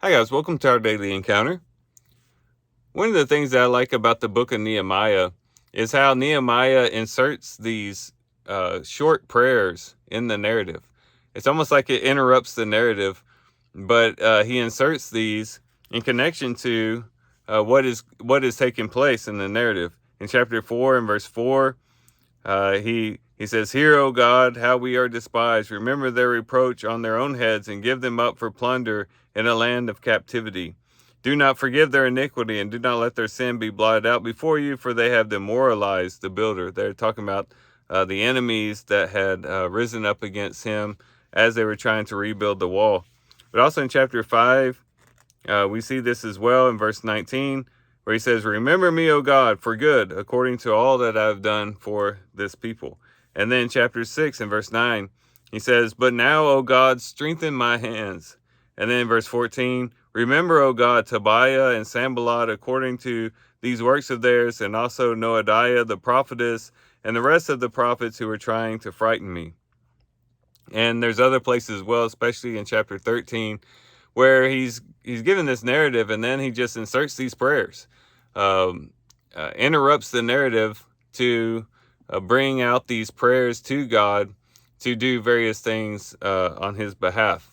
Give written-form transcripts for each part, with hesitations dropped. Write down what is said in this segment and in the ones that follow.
Hi guys, welcome to our daily encounter. One of the things that I like about the book of Nehemiah is how Nehemiah inserts these short prayers in the narrative. It's almost like it interrupts the narrative, but he inserts these in connection to what is taking place in the narrative. In chapter 4 and verse 4, he says, "Hear, O God, how we are despised. Remember their reproach on their own heads and give them up for plunder in a land of captivity. Do not forgive their iniquity and do not let their sin be blotted out before you, for they have demoralized the builder." They're talking about the enemies that had risen up against him as they were trying to rebuild the wall. But also in chapter 5, we see this as well in verse 19, where he says, "Remember me, O God, for good, according to all that I've done for this people." And then chapter 6 and verse 9, he says, "But now, O God, strengthen my hands." And then in verse 14, "Remember, O God, Tobiah and Sanballat according to these works of theirs, and also Noadiah the prophetess, and the rest of the prophets who were trying to frighten me." And there's other places as well, especially in chapter 13, where he's given this narrative and then he just inserts these prayers, um, interrupts the narrative to bring out these prayers to God to do various things on his behalf.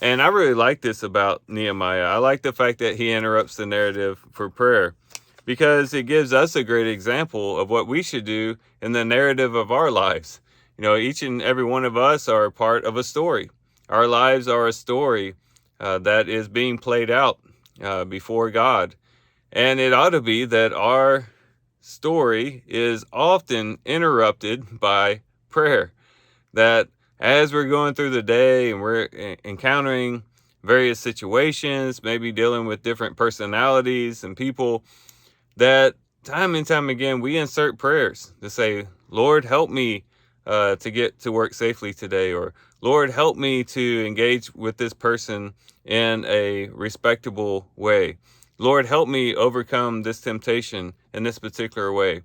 And I really like this about Nehemiah. I like the fact that he interrupts the narrative for prayer because it gives us a great example of what we should do in the narrative of our lives. You know, each and every one of us are a part of a story. Our lives are a story that is being played out before God. And it ought to be that our story is often interrupted by prayer. That as we're going through the day and we're encountering various situations, maybe dealing with different personalities and people, that time and time again we insert prayers to say, "Lord, help me to get to work safely today," or "Lord, help me to engage with this person in a respectable way. Lord, help me overcome this temptation in this particular way."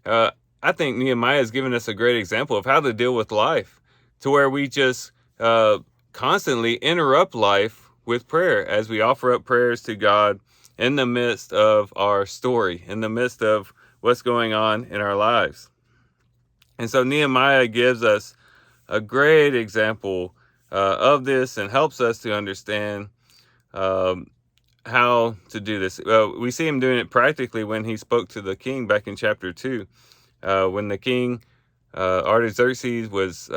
Uh, I think Nehemiah has given us a great example of how to deal with life, to where we just constantly interrupt life with prayer as we offer up prayers to God in the midst of our story, in the midst of what's going on in our lives. And so Nehemiah gives us a great example of this and helps us to understand um, how to do this. We see him doing it practically when he spoke to the king back in chapter 2, when the king Artaxerxes was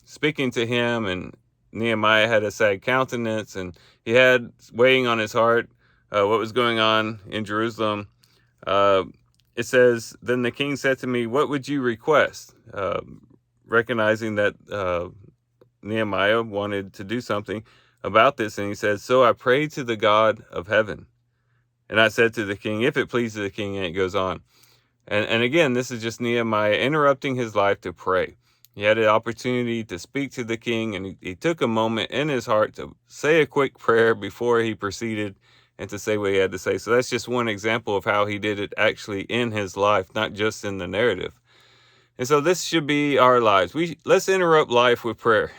speaking to him, and Nehemiah had a sad countenance, and he had weighing on his heart what was going on in Jerusalem. Uh, it says, "Then the king said to me, 'What would you request?'" Recognizing that Nehemiah wanted to do something about this, and he says, "So I prayed to the God of heaven. And I said to the king, if it pleases the king," and it goes on. And again, this is just Nehemiah interrupting his life to pray. He had an opportunity to speak to the king, and he took a moment in his heart to say a quick prayer before he proceeded and to say what he had to say. So that's just one example of how he did it actually in his life, not just in the narrative. And so this should be our lives. Let's interrupt life with prayer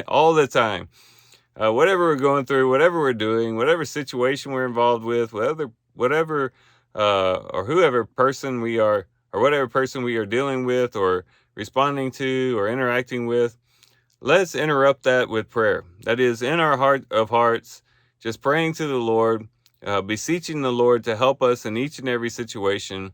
all the time. Whatever we're going through, whatever we're doing, whatever situation we're involved with, whatever or whoever person we are, or whatever person we are dealing with or responding to or interacting with, let's interrupt that with prayer. That is, in our heart of hearts, just praying to the Lord, beseeching the Lord to help us in each and every situation,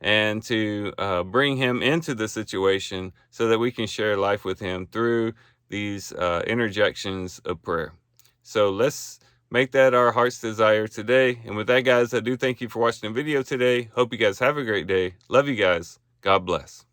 and to bring him into the situation so that we can share life with him through these interjections of prayer. So let's make that our heart's desire today. And with that, guys, I do thank you for watching the video today. Hope you guys have a great day. Love you guys. God bless.